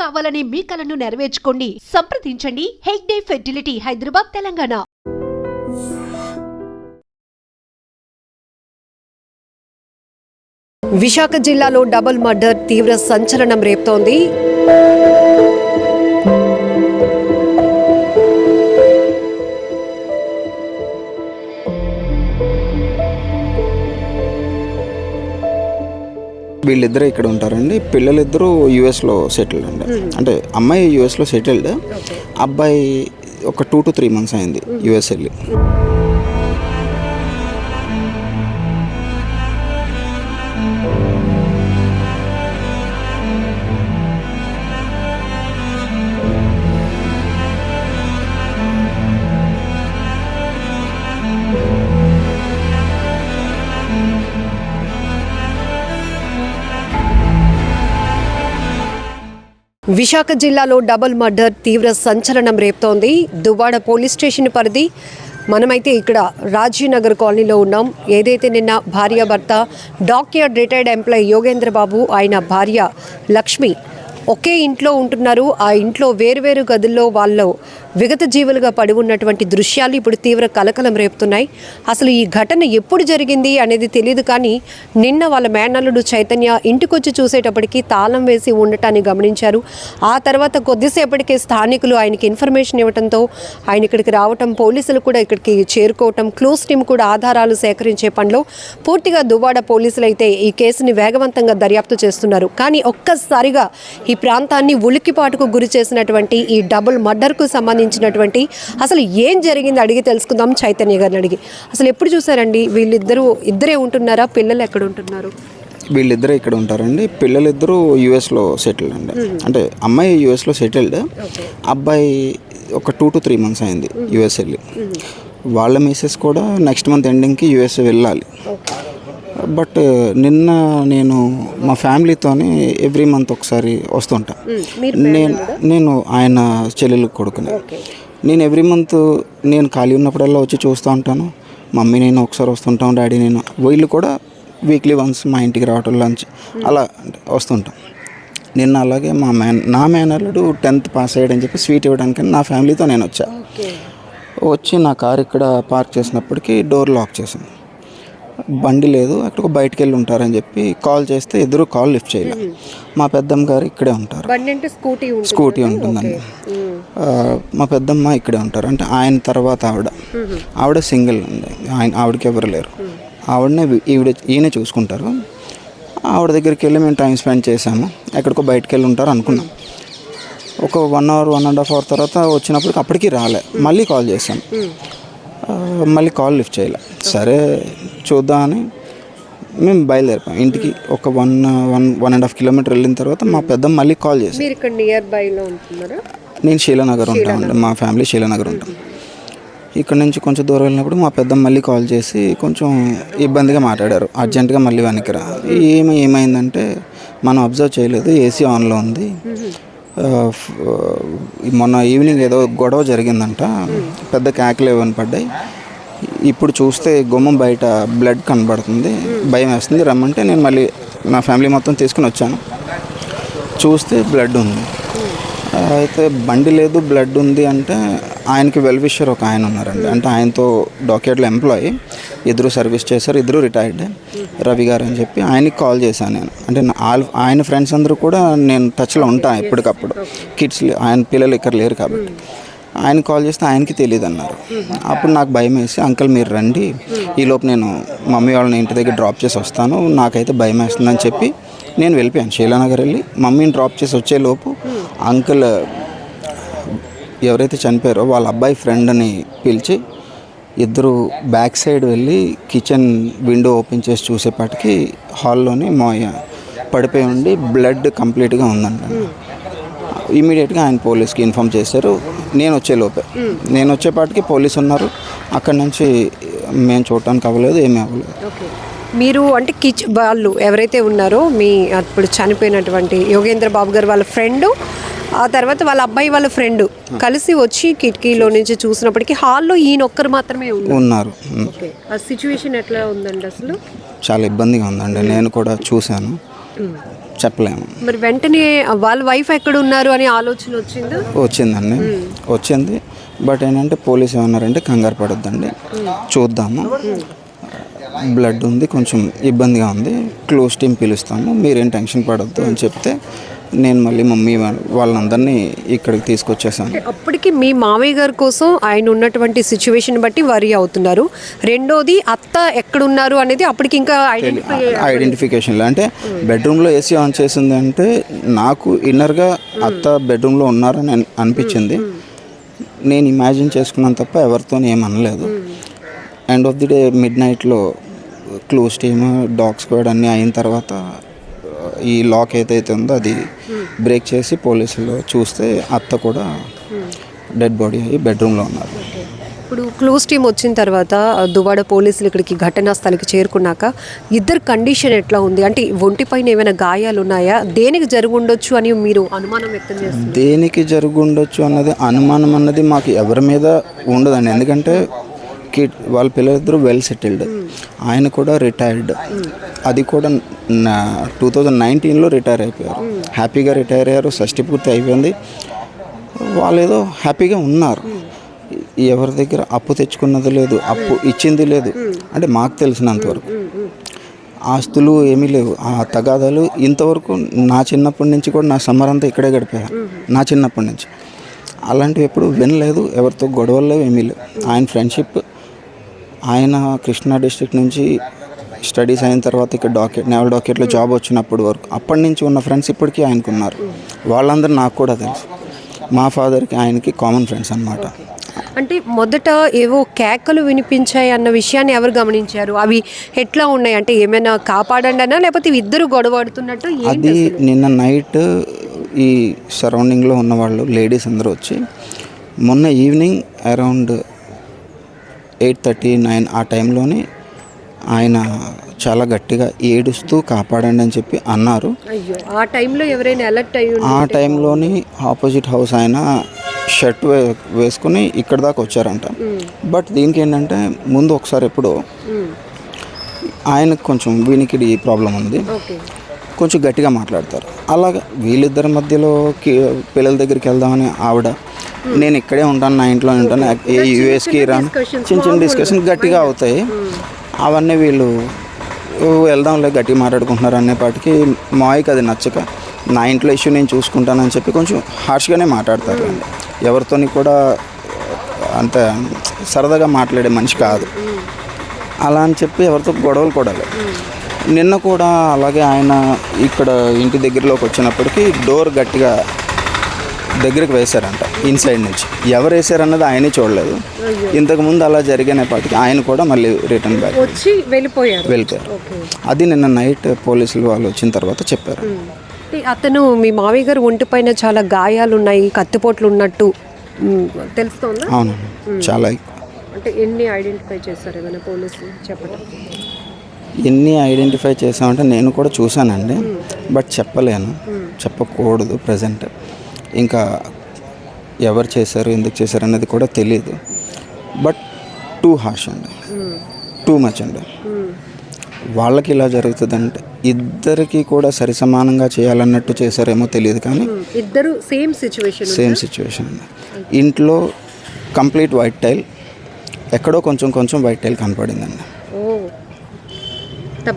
కావాలనే మీ కలను నెరవేర్చుకోండి. సంప్రదించండి హెగ్డే ఫెర్టిలిటీ, హైదరాబాద్, తెలంగాణ. విశాఖ జిల్లాలో డబుల్ మర్డర్ తీవ్ర సంచలనం రేపుతోంది. వీళ్ళిద్దరే ఇక్కడ ఉంటారండి. పిల్లలిద్దరూ యూఎస్లో సెటిల్డ్ అండి. అంటే అమ్మాయి యూఎస్లో సెటిల్డ్, అబ్బాయి ఒక 2 to 3 months అయింది యూఎస్ వెళ్ళి. విశాఖ జిల్లాలో డబుల్ మర్డర్ తీవ్ర సంచలనం రేపుతోంది. దువ్వాడ పోలీస్ స్టేషన్ పరిధి. మనమైతే ఇక్కడ రాజీనగర్ కాలనీలో ఉన్నాం. ఏదైతే నిన్న భార్యాభర్త డాక్యార్డ్ రిటైర్డ్ ఎంప్లాయీ యోగేంద్ర బాబు, ఆయన భార్య లక్ష్మి ఒకే ఇంట్లో ఉంటున్నారు. ఆ ఇంట్లో వేరువేరు గదుల్లో వాళ్ళు విగత జీవులుగా పడి ఉన్నటువంటి దృశ్యాలు ఇప్పుడు తీవ్ర కలకలం రేపుతున్నాయి. అసలు ఈ ఘటన ఎప్పుడు జరిగింది అనేది తెలియదు, కానీ నిన్న వాళ్ళ మేనల్లుడు చైతన్య ఇంటికొచ్చి చూసేటప్పటికి తాళం వేసి ఉండటాన్ని గమనించారు. ఆ తర్వాత కొద్దిసేపటికే స్థానికులు ఆయనకి ఇన్ఫర్మేషన్ ఇవ్వడంతో ఆయన ఇక్కడికి రావటం, పోలీసులు కూడా ఇక్కడికి చేరుకోవటం, క్లోజ్ టీమ్ కూడా ఆధారాలు సేకరించే పనిలో పూర్తిగా దువ్వాడ పోలీసులు అయితే ఈ కేసుని వేగవంతంగా దర్యాప్తు చేస్తున్నారు. కానీ ఒక్కసారిగా ఈ ప్రాంతాన్ని ఉలికిపాటుకు గురి చేసినటువంటి ఈ డబుల్ మర్డర్కు సంబంధించినటువంటి అసలు ఏం జరిగింది అడిగి తెలుసుకుందాం చైతన్య గారిని అడిగి. అసలు ఎప్పుడు చూసారండి? ఇద్దరే ఉంటున్నారా? పిల్లలు ఎక్కడ ఉంటున్నారు? వీళ్ళిద్దరే ఇక్కడ ఉంటారండి. పిల్లలిద్దరూ యూఎస్లో సెటిల్డ్ అండి. అంటే అమ్మాయి యూఎస్లో సెటిల్డ్, అబ్బాయి ఒక 2 to 3 months అయింది యూఎస్ వెళ్ళి. వాళ్ళ మిసెస్ కూడా నెక్స్ట్ మంత్ ఎండింగ్కి యూఎస్ వెళ్ళాలి. బట్ నిన్న నేను మా ఫ్యామిలీతోనే ఎవ్రీ మంత్ ఒకసారి వస్తుంటా. నేను ఆయన చెల్లెలు కొడుకుని. నేను ఎవ్రీ మంత్ నేను ఖాళీ ఉన్నప్పుడల్లా వచ్చి చూస్తూ ఉంటాను. మమ్మీ నేను ఒకసారి వస్తుంటాం, డాడీ నేను. వీళ్ళు కూడా వీక్లీ వన్స్ మా ఇంటికి రావటం, లంచ్ అలా వస్తుంటాం. నిన్న అలాగే నా మేనల్లుడు 10th పాస్ అయ్యాడని చెప్పి స్వీట్ ఇవ్వడానికి నా ఫ్యామిలీతో నేను వచ్చి నా కారు ఇక్కడ పార్క్ చేసినప్పటికీ డోర్ లాక్ చేశాను. బండి లేదు, అక్కడ బయటకు వెళ్ళి ఉంటారని చెప్పి కాల్ చేస్తే ఇద్దరు కాల్ లిఫ్ట్ చేయలేదు. మా పెద్దమ్మ గారు ఇక్కడే ఉంటారు, స్కూటీ ఉంటుందండి. మా పెద్దమ్మ ఇక్కడే ఉంటారు. అంటే ఆయన తర్వాత ఆవిడ సింగిల్ ఉంది, ఆవిడకి ఎవరు లేరు. ఆవిడనే ఈయన చూసుకుంటారు. ఆవిడ దగ్గరికి వెళ్ళి మేము టైం స్పెండ్ చేసాము. ఎక్కడికో బయటకు వెళ్ళి ఉంటారు అనుకున్నాం. ఒక 1 hour 1.5 hour తర్వాత వచ్చినప్పటికి అప్పటికి రాలే. మళ్ళీ కాల్ చేశాను, మళ్ళీ కాల్ లిఫ్ట్ చేయలే. సరే చూద్దామని మేము బయలుదేరిపోయాం ఇంటికి. ఒక 1.5 kilometers వెళ్ళిన తర్వాత మా పెద్దమ్మ మళ్ళీ కాల్ చేసి, నేను శీలానగర్ ఉంటాను, మా ఫ్యామిలీ శీలానగర్ ఉంటాం. ఇక్కడ నుంచి కొంచెం దూరం వెళ్ళినప్పుడు మా పెద్దమ్మ మళ్ళీ కాల్ చేసి కొంచెం ఇబ్బందిగా మాట్లాడారు. అర్జెంటుగా మళ్ళీ వెనక్కిరా. ఏమైందంటే మనం అబ్జర్వ్ చేయలేదు, ఏసీ ఆన్లో ఉంది. మొన్న ఈవినింగ్ ఏదో గొడవ జరిగిందంట, పెద్ద కేకలు ఏమని పడ్డాయి. ఇప్పుడు చూస్తే గుమ్మం బయట బ్లడ్ కనబడుతుంది, భయం వేస్తుంది. రమ్మంటే నేను మళ్ళీ నా ఫ్యామిలీ మొత్తం తీసుకుని వచ్చాను. చూస్తే బ్లడ్ ఉంది. అయితే బండి లేదు, బ్లడ్ ఉంది అంటే ఆయనకి వెల్ విషర్ ఒక ఆయన ఉన్నారండి. అంటే ఆయనతో డాక్యార్డ్లో ఎంప్లాయీ, ఇద్దరు సర్వీస్ చేశారు, ఇద్దరు రిటైర్డ్, రవి గారు అని చెప్పి ఆయనకి కాల్ చేశాను నేను. అంటే ఆయన ఫ్రెండ్స్ అందరూ కూడా నేను టచ్లో ఉంటాను ఎప్పటికప్పుడు. కిడ్స్ ఆయన పిల్లలు ఇక్కడ లేరు కాబట్టి ఆయన కాల్ చేస్తే ఆయనకి తెలియదు అన్నారు. అప్పుడు నాకు భయం వేసి, అంకుల్ మీరు రండి, ఈలోపు నేను మమ్మీ వాళ్ళని ఇంటి దగ్గర డ్రాప్ చేసి వస్తాను, నాకైతే భయం వేస్తుందని చెప్పి నేను వెళ్ళిపోయాను. శీలానగర్ వెళ్ళి మమ్మీని డ్రాప్ చేసి వచ్చేలోపు అంకుల్ ఎవరైతే చనిపోయారో వాళ్ళ అబ్బాయి ఫ్రెండ్ని పిలిచి ఇద్దరు బ్యాక్ సైడ్ వెళ్ళి కిచెన్ విండో ఓపెన్ చేసి చూసేపాటికి హాల్లోని పడిపోయి ఉండి బ్లడ్ కంప్లీట్గా ఉందండి. ఇమీడియట్గా ఆయన పోలీస్కి ఇన్ఫామ్ చేశారు. నేను వచ్చేపాటికి పోలీసు ఉన్నారు. అక్కడి నుంచి మేము చూడటానికి అవ్వలేదు, ఏమీ అవ్వలేదు. మీరు అంటే వాళ్ళు ఎవరైతే ఉన్నారో మీ అప్పుడు చనిపోయినటువంటి యోగేంద్ర బాబు గారు వాళ్ళ ఫ్రెండ్, ఆ తర్వాత వాళ్ళ అబ్బాయి వాళ్ళ ఫ్రెండ్ కలిసి వచ్చి కిటికీలో నుంచి చూసినప్పటికీ హాల్లో ఈయన ఒక్కరు మాత్రమే ఉన్నారు. ఆ సిచ్యువేషన్ ఎట్లా ఉందండి? అసలు చాలా ఇబ్బందిగా ఉందండి. నేను కూడా చూశాను. చెప్పలేము. మరి వెంటనే వాళ్ళ వైఫ్ ఎక్కడ ఉన్నారు అని ఆలోచన వచ్చిందండి, వచ్చింది. బట్ ఏంటంటే పోలీసు ఏమన్నారంటే కంగారు పడొద్దండి, చూద్దాము, బ్లడ్ ఉంది, కొంచెం ఇబ్బందిగా ఉంది, క్లోజ్ టీమ్ పిలుస్తాము, మీరేం టెన్షన్ పడొద్దు అని చెప్తే నేను మళ్ళీ మమ్మీ వాళ్ళందరినీ ఇక్కడికి తీసుకొచ్చేసాను. అప్పటికి మీ మామయ్య గారి కోసం ఆయన ఉన్నటువంటి సిచ్యువేషన్ బట్టి వరీ అవుతున్నారు. రెండోది అత్త ఎక్కడున్నారు అనేది అప్పటికి ఇంకా ఐడెంటిఫికేషన్లో అంటే బెడ్రూమ్లో ఏసీ ఆన్ చేసింది అంటే నాకు ఇన్నర్గా అత్త బెడ్రూమ్లో ఉన్నారని అనిపించింది. నేను ఇమాజిన్ చేసుకున్నాను తప్ప ఎవరితో ఏమనలేదు. End of the day mid నైట్లో క్లోజ్ టీమ్, డాగ్ స్క్వాడ్ అన్నీ అయిన తర్వాత ఈ లాక్ ఏదైతే ఉందో అది బ్రేక్ చేసి పోలీసులు చూస్తే అత్త కూడా డెడ్ బాడీ అయ్యి బెడ్రూమ్లో ఉన్నారు. ఇప్పుడు క్లోజ్ టీమ్ వచ్చిన తర్వాత దువ్వాడ పోలీసులు ఇక్కడికి ఘటనా స్థలికి చేరుకున్నాక ఇద్దరు కండిషన్ ఎట్లా ఉంది? అంటే ఒంటిపైన ఏమైనా గాయాలు ఉన్నాయా? దేనికి జరుగుండొచ్చు అని మీరు అనుమానం వ్యక్తం చేస్తారు? దేనికి జరుగుండొచ్చు అన్నది అనుమానం అన్నది మాకు ఎవరి మీద ఉండదండి. ఎందుకంటే వాళ్ళ పిల్లలిద్దరూ వెల్ సెటిల్డ్, ఆయన కూడా రిటైర్డ్, అది కూడా 2019లో రిటైర్ అయిపోయారు, హ్యాపీగా రిటైర్ అయ్యారు, షష్టి పూర్తి అయిపోయింది, వాళ్ళు ఏదో హ్యాపీగా ఉన్నారు. ఎవరి దగ్గర అప్పు తెచ్చుకున్నది లేదు, అప్పు ఇచ్చింది లేదు, అంటే మాకు తెలిసినంతవరకు ఆస్తులు ఏమీ లేవు. ఆ తగాదాలు ఇంతవరకు నా చిన్నప్పటి నుంచి కూడా, నా సమ్మర్ అంతా ఇక్కడే గడిపాను, నా చిన్నప్పటి నుంచి అలాంటివి ఎప్పుడు వినలేదు. ఎవరితో గొడవలు లేవు, ఏమీ లేవు. ఆయన ఫ్రెండ్షిప్, ఆయన కృష్ణా డిస్ట్రిక్ట్ నుంచి స్టడీస్ అయిన తర్వాత ఇక్కడ నేవల్ డాకెట్లో జాబ్ వచ్చినప్పుడు వరకు అప్పటి నుంచి ఉన్న ఫ్రెండ్స్ ఇప్పటికీ ఆయనకు ఉన్నారు. వాళ్ళందరూ నాకు కూడా తెలుసు. మా ఫాదర్కి ఆయనకి కామన్ ఫ్రెండ్స్ అన్నమాట. అంటే మొదట ఏవో కేకలు వినిపించాయి అన్న విషయాన్ని ఎవరు గమనించారు? అవి ఎట్లా ఉన్నాయి? అంటే ఏమైనా కాపాడండి అన్నా లేకపోతే ఇద్దరు గొడవడుతున్నట్టు? అది నిన్న నైట్ ఈ సరౌండింగ్లో ఉన్న వాళ్ళు లేడీస్ అందరూ వచ్చి మొన్న ఈవినింగ్ అరౌండ్ 8:39 ఆ టైంలోనే ఆయన చాలా గట్టిగా ఏడుస్తూ కాపాడండి అని చెప్పి అన్నారు. ఆ టైంలో ఎవరైనా అలర్ట్ అయ్యి ఆ టైంలోని ఆపోజిట్ హౌస్ ఆయన షర్ట్ వేసుకుని ఇక్కడ దాకా వచ్చారంట. బట్ దీనికి ఏంటంటే ముందు ఒకసారి ఎప్పుడో ఆయనకు కొంచెం వినికిడి ప్రాబ్లం ఉంది, కొంచెం గట్టిగా మాట్లాడతారు. అలాగా వీళ్ళిద్దరి మధ్యలో పిల్లల దగ్గరికి వెళ్దామని ఆవిడ, నేను ఇక్కడే ఉంటాను, నా ఇంట్లో ఉంటాను, యూఎస్కి రాను, చిన్న చిన్న డిస్కషన్ గట్టిగా అవుతాయి. అవన్నీ వీళ్ళు వెళ్దాంలే గట్టిగా మాట్లాడుకుంటున్నారు అనేపాటికి మాయకి అది నచ్చక నా ఇంట్లో ఇష్యూ నేను చూసుకుంటానని చెప్పి కొంచెం హార్ష్గానే మాట్లాడతారు. ఎవరితోని కూడా అంత సరదాగా మాట్లాడే మనిషి కాదు. అలా అని చెప్పి ఎవరితో గొడవలు కూడా లేదు. నిన్న కూడా అలాగే ఆయన ఇక్కడ ఇంటి దగ్గరలోకి వచ్చినప్పటికీ డోర్ గట్టిగా దగ్గరికి వేశారంట ఇన్సైడ్ నుంచి. ఎవరు వేసారన్నది ఆయనే చూడలేదు. ఇంతకుముందు అలా జరిగినప్పటికీ ఆయన కూడా మళ్ళీ రిటర్న్ బ్యాక్ వచ్చి వెళ్ళిపోయారు. అది నిన్న నైట్ పోలీసులు వాళ్ళు వచ్చిన తర్వాత చెప్పారు. అతను మీ మామయ్య గారు ఒంటిపైన చాలా గాయాలు ఉన్నాయి, కత్తిపోట్లు ఉన్నట్టు తెలుస్తోందా? అవునండి, చాలా. అంటే ఎన్ని ఐడెంటిఫై చేశారు ఏమైనా పోలీసులు చెప్పడం? ఎన్ని ఐడెంటిఫై చేసామంటే నేను కూడా చూశానండి, బట్ చెప్పలేను, చెప్పకూడదు ప్రజెంట్. ఇంకా ఎవరు చేశారు, ఎందుకు చేశారు అనేది కూడా తెలియదు. బట్ టూ హార్ష్ అండి, టూ మచ్ అండి. వాళ్ళకి ఇలా జరుగుతుందంటే ఇద్దరికి కూడా సరి సమానంగా చేయాలన్నట్టు చేశారేమో తెలియదు, కానీ ఇద్దరు సేమ్ సిచ్యువేషన్ అండి. ఇంట్లో కంప్లీట్ వైట్ టైల్, ఎక్కడో కొంచెం వైట్ టైల్ కనపడిందండి.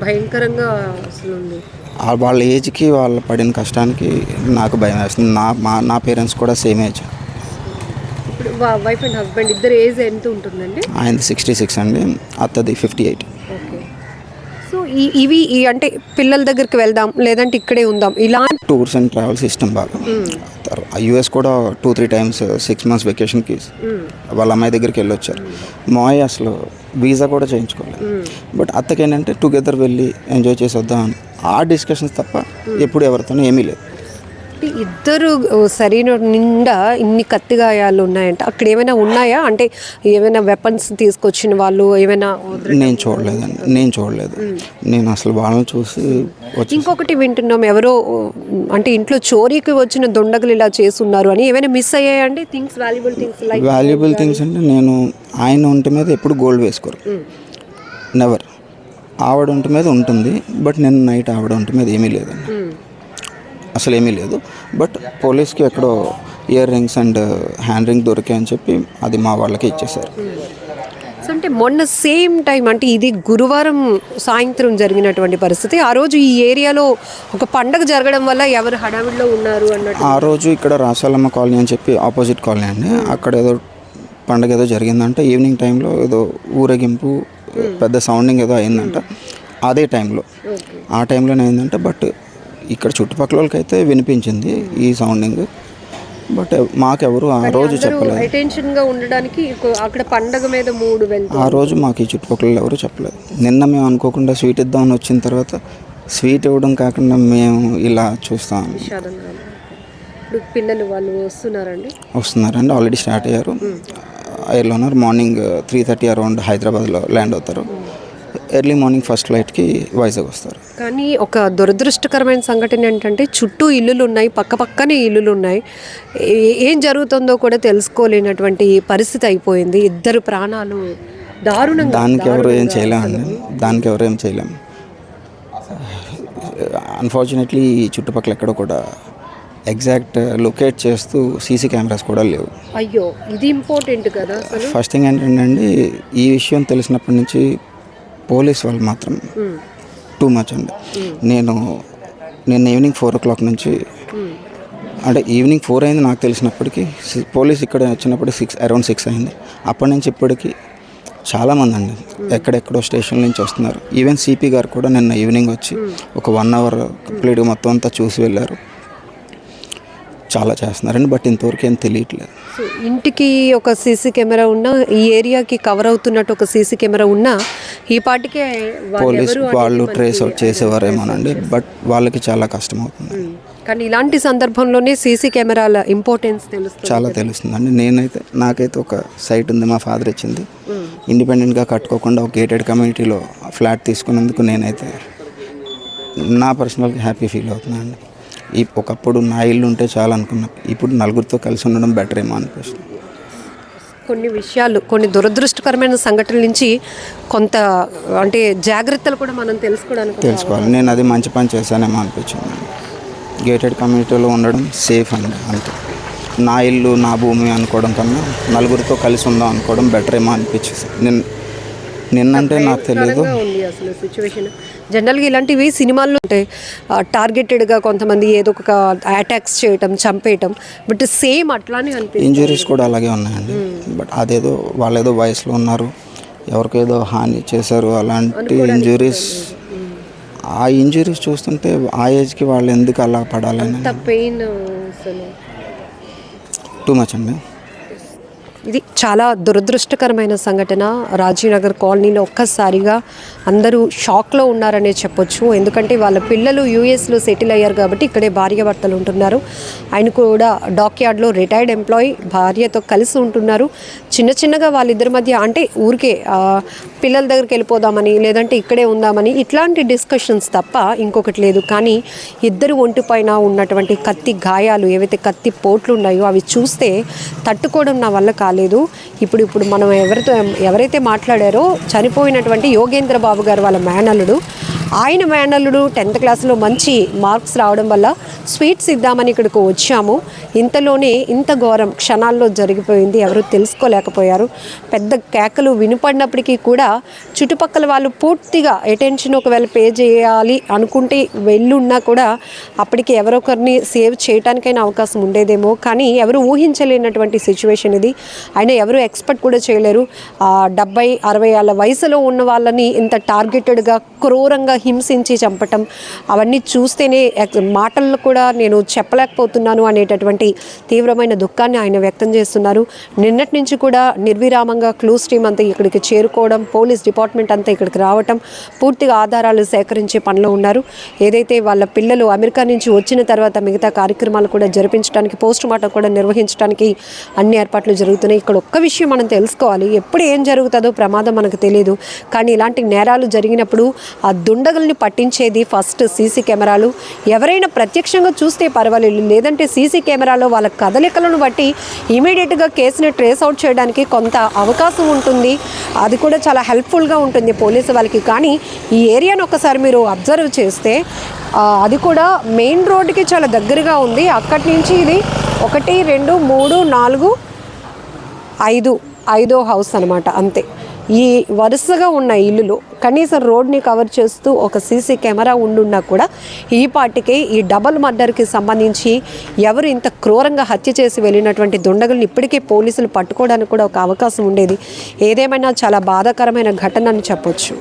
భయంకరంగా అసలు ఉంది. వాళ్ళ ఏజ్కి వాళ్ళు పడిన కష్టానికి నాకు భయం వేస్తుంది. నా పేరెంట్స్ కూడా సేమ్ ఏజ్. ఇప్పుడు వైఫ్ అండ్ హస్బెండ్ ఇద్దరు ఏజ్ ఎంత ఉంటుందండి? ఆయనది 66 అండి, అత్తది 58. ఓకే. సో ఇవి అంటే పిల్లల దగ్గరికి వెళ్దాం లేదంటే ఇక్కడే ఉందాం ఇలాంటి టూర్స్ అండ్ ట్రావెల్స్ ఇష్టం బాగా. యూఎస్ కూడా 2-3 టైమ్స్ 6 months వెకేషన్కి వాళ్ళ అమ్మాయి దగ్గరికి వెళ్ళొచ్చారు. మాయ అసలు వీసా కూడా చేయించుకోలేదు. బట్ అత్తకి ఏంటంటే టుగెదర్ వెళ్ళి ఎంజాయ్ చేసి వద్దామని ఆ డిస్కషన్స్ తప్ప ఎప్పుడు ఎవరితోనూ ఏమీ లేదు. ఇద్దరు శరీరం నిండా ఇన్ని కత్తి గాయాలు ఉన్నాయంటే అక్కడ ఏమైనా ఉన్నాయా? అంటే ఏమైనా వెపన్స్ తీసుకొచ్చిన వాళ్ళు ఏమైనా? నేను చూడలేదు. నేను అసలు వాళ్ళని చూసి ఇంకొకటి వింటున్నాం, ఎవరో అంటే ఇంట్లో చోరీకి వచ్చిన దొండగలు ఇలా చేస్తున్నారు అని. ఏమైనా మిస్ అయ్యాయండి థింగ్స్, వాల్యుబుల్ థింగ్స్? అంటే నేను ఆయన ఒంటి మీద ఎప్పుడు గోల్డ్ వేసుకోరు, నెవర్. ఆవిడ ఒంటి మీద ఉంటుంది, బట్ నిన్న నైట్ ఆవిడ ఒంటి మీద ఏమీ లేదండి. అసలు ఏమీ లేదు. బట్ పోలీస్కి ఎక్కడో earrings and hand ring దొరికాయని చెప్పి అది మా వాళ్ళకి ఇచ్చేసారు. సో అంటే మొన్న సేమ్ టైం అంటే ఇది గురువారం సాయంత్రం జరిగినటువంటి పరిస్థితి. ఆ రోజు ఈ ఏరియాలో ఒక పండగ జరగడం వల్ల ఎవరు హడావిడిలో ఉన్నారు అన్నట్టు. ఆ రోజు ఇక్కడ రాసాలమ్మ కాలనీ అని చెప్పి ఆపోజిట్ కాలనీ అండి, అక్కడ ఏదో పండగ ఏదో జరిగిందంట. ఈవినింగ్ టైంలో ఏదో ఊరేగింపు పెద్ద సౌండింగ్ ఏదో అయిందంట అదే టైంలో. ఆ టైంలోనే అయిందంట. బట్ ఇక్కడ చుట్టుపక్కల వాళ్ళకైతే వినిపించింది ఈ సౌండింగ్. బట్ మాకెవరు ఆ రోజు చెప్పలేదు. అటెన్షన్గా ఉండడానికి అక్కడ పండగ మీద మూడు వెళ్తారు. ఆ రోజు మాకు ఈ చుట్టుపక్కల ఎవరు చెప్పలేదు. నిన్న మేము అనుకోకుండా స్వీట్ ఇద్దామని వచ్చిన తర్వాత స్వీట్ ఇవ్వడం కాకుండా మేము ఇలా చూస్తాం. ఇప్పుడు పిల్లలు వాళ్ళు వస్తున్నారండి, ఆల్రెడీ స్టార్ట్ అయ్యారు. ఎయిర్లో ఉన్నారు. మార్నింగ్ 3:30 అరౌండ్ హైదరాబాద్లో ల్యాండ్ అవుతారు. ఎర్లీ మార్నింగ్ ఫస్ట్ ఫ్లైట్కి వైజాగ్ వస్తారు. కానీ ఒక దురదృష్టకరమైన సంఘటన ఏంటంటే చుట్టూ ఇల్లులు ఉన్నాయి, పక్కనే ఇల్లులు ఉన్నాయి. ఏం జరుగుతుందో కూడా తెలుసుకోలేనటువంటి పరిస్థితి అయిపోయింది. 2 ప్రాణాలు దారుణంగా. దానికి ఎవరు ఏం చేయలేము. అన్ఫార్చునేట్లీ ఈ చుట్టుపక్కల ఎక్కడ కూడా ఎగ్జాక్ట్ లొకేట్ చేస్తూ సీసీ కెమెరాస్ కూడా లేవు. అయ్యో, ఇది ఇంపార్టెంట్ కదా. ఫస్ట్ థింగ్ ఏంటంటే ఈ విషయం తెలిసినప్పటి నుంచి పోలీస్ వాళ్ళు మాత్రం టూ మచ్ అండి. నేను ఈవినింగ్ 4 o'clock నుంచి, అంటే ఈవినింగ్ 4 అయింది నాకు తెలిసినప్పటికీ, పోలీస్ ఇక్కడ వచ్చినప్పుడు అరౌండ్ 6 అయింది. అప్పటి నుంచి ఇప్పటికీ చాలామంది అండి ఎక్కడెక్కడో స్టేషన్ నుంచి వస్తున్నారు. ఈవెన్ సిపి గారు కూడా నిన్న ఈవినింగ్ వచ్చి ఒక 1 hour కంప్లీట్గా మొత్తం అంతా చూసి వెళ్ళారు. చాలా చేస్తున్నారండి. బట్ ఇంతవరకు ఏం తెలియట్లేదు. ఇంటికి ఒక సీసీ కెమెరా ఉన్నా, ఈ ఏరియాకి కవర్ అవుతున్నట్టు ఒక సీసీ కెమెరా ఉన్నా ఈ పాటికే పోలీస్ వాళ్ళు ట్రేస్ అవుట్ చేసేవారేమోనండి. బట్ వాళ్ళకి చాలా కష్టం అవుతుంది. కానీ ఇలాంటి సందర్భంలోనే సీసీ కెమెరాల ఇంపార్టెన్స్ చాలా తెలుస్తుందండి. నాకైతే ఒక సైట్ ఉంది, మా ఫాదర్ ఇచ్చింది. ఇండిపెండెంట్గా కట్టుకోకుండా ఒక గేటెడ్ కమ్యూనిటీలో ఫ్లాట్ తీసుకున్నందుకు నేనైతే నా పర్సనల్గా హ్యాపీ ఫీల్ అవుతున్నాను. ఒకప్పుడు నా ఇల్లు ఉంటే చాలా అనుకున్నా, ఇప్పుడు నలుగురితో కలిసి ఉండడం బెటర్ ఏమో అనిపిస్తుంది. కొన్ని దురదృష్టకరమైన సంఘటనల నుంచి కొంత అంటే జాగ్రత్తలు కూడా మనం తెలుసుకోవాలి. నేను అది మంచి పని చేశానేమో అనిపించింది. గేటెడ్ కమ్యూనిటీలో ఉండడం సేఫ్ అండి. అంతే, నా ఇల్లు నా భూమి అనుకోవడం కన్నా నలుగురితో కలిసి ఉందాం అనుకోవడం బెటర్ ఏమో అనిపించింది. నిన్నంటే నాకు తెలియదు. జనరల్గా ఇలాంటివి సినిమాల్లో ఉంటాయి, టార్గెటెడ్గా కొంతమంది ఏదో ఒక అటాక్స్ చేయటం, చంపేయటం. బట్ సేమ్ అట్లానే అనిపిస్తుంది. ఇంజురీస్ కూడా అలాగే ఉన్నాయండి. బట్ అదేదో వాళ్ళేదో వయసులో ఉన్నారు, ఎవరికేదో హాని చేశారు, అలాంటి ఇంజురీస్. ఆ ఇంజురీస్ చూస్తుంటే ఆ ఏజ్కి వాళ్ళు ఎందుకు అలా పడాలని పెయిన్ టూ మచ్ అండి. ఇది చాలా దురదృష్టకరమైన సంఘటన. రాజీనగర్ కాలనీలో ఒక్కసారిగా అందరూ షాక్లో ఉన్నారనే చెప్పొచ్చు. ఎందుకంటే వాళ్ళ పిల్లలు యూఎస్లో సెటిల్ అయ్యారు కాబట్టి ఇక్కడే భార్యాభర్తలు ఉంటున్నారు. ఆయన కూడా డాక్యార్డ్లో రిటైర్డ్ ఎంప్లాయీ, భార్యతో కలిసి ఉంటున్నారు. చిన్నగా వాళ్ళిద్దరి మధ్య అంటే ఊరికే పిల్లల దగ్గరికి వెళ్ళిపోదామని, లేదంటే ఇక్కడే ఉందామని ఇట్లాంటి డిస్కషన్స్ తప్ప ఇంకొకటి లేదు. కానీ ఇద్దరు ఒంటిపైన ఉన్నటువంటి కత్తి గాయాలు, ఏవైతే కత్తి పోట్లు ఉన్నాయో అవి చూస్తే తట్టుకోవడం నా వల్ల కాలేదు. ఇప్పుడు మనం ఎవరైతే మాట్లాడారో చనిపోయినటువంటి యోగేంద్ర బాబు గారు వాళ్ళ మేనల్లుడు, ఆయన మేనల్లుడు 10th క్లాస్లో మంచి మార్క్స్ రావడం వల్ల స్వీట్స్ ఇద్దామని ఇక్కడికి వచ్చాము. ఇంతలోనే ఇంత ఘోరం క్షణాల్లో జరిగిపోయింది. ఎవరు తెలుసుకోలేకపోయారు. పెద్ద కేకలు వినపడినప్పటికీ కూడా చుట్టుపక్కల వాళ్ళు పూర్తిగా అటెన్షన్ ఒకవేళ పే చేయాలి అనుకుంటే వెళ్ళున్నా కూడా అప్పటికి ఎవరొకరిని సేవ్ చేయడానికైనా అవకాశం ఉండేదేమో. కానీ ఎవరు ఊహించలేనటువంటి సిచ్యువేషన్ ఇది. ఆయన ఎవరు ఎక్స్పెక్ట్ కూడా చేయలేరు. 70-60 ఏళ్ళ వయసులో ఉన్న వాళ్ళని ఇంత టార్గెటెడ్గా క్రూరంగా హింసించి చంపటం, అవన్నీ చూస్తేనే మాటల్లో కూడా నేను చెప్పలేకపోతున్నాను అనేటటువంటి తీవ్రమైన దుఃఖాన్ని ఆయన వ్యక్తం చేస్తున్నారు. నిన్నటి నుంచి కూడా నిర్విరామంగా క్లూస్ టీమ్ అంతా ఇక్కడికి చేరుకోవడం, పోలీస్ డిపార్ట్మెంట్ అంతా ఇక్కడికి రావటం, పూర్తిగా ఆధారాలు సేకరించే పనిలో ఉన్నారు. ఏదైతే వాళ్ళ పిల్లలు అమెరికా నుంచి వచ్చిన తర్వాత మిగతా కార్యక్రమాలు కూడా జరిపించడానికి, పోస్ట్ మార్టం కూడా నిర్వహించడానికి అన్ని ఏర్పాట్లు జరుగుతున్నాయి. ఇక్కడ ఒక్క విషయం మనం తెలుసుకోవాలి, ఎప్పుడు ఏం జరుగుతుందో ప్రమాదం మనకు తెలియదు. కానీ ఇలాంటి నేరాలు జరిగినప్పుడు ఆ దుండగ దుండగుల్ని పట్టించేది ఫస్ట్ సీసీ కెమెరాలు. ఎవరైనా ప్రత్యక్షంగా చూస్తే పర్వాలేదు, లేదంటే సీసీ కెమెరాలో వాళ్ళ కదలికలను బట్టి ఇమీడియట్గా కేసుని ట్రేస్ అవుట్ చేయడానికి కొంత అవకాశం ఉంటుంది. అది కూడా చాలా హెల్ప్ఫుల్గా ఉంటుంది పోలీసు వాళ్ళకి. కానీ ఈ ఏరియాను ఒకసారి మీరు అబ్జర్వ్ చేస్తే అది కూడా మెయిన్ రోడ్డుకి చాలా దగ్గరగా ఉంది. అక్కడి నుంచి ఇది 1 2 3 4 5 ఐదో హౌస్ అనమాట. అంతే ఈ వరుసగా ఉన్న ఇల్లులు కనీసం రోడ్ని కవర్ చేస్తూ ఒక సీసీ కెమెరా ఉండున్నా కూడా ఈ పార్టీకి ఈ డబల్ మర్డర్కి సంబంధించి ఎవరు ఇంత క్రూరంగా హత్య చేసి వెళ్ళినటువంటి దుండగుల్ని ఇప్పటికీ పోలీసులు పట్టుకోవడానికి కూడా ఒక అవకాశం ఉండేది. ఏదేమైనా చాలా బాధాకరమైన ఘటన అని చెప్పొచ్చు.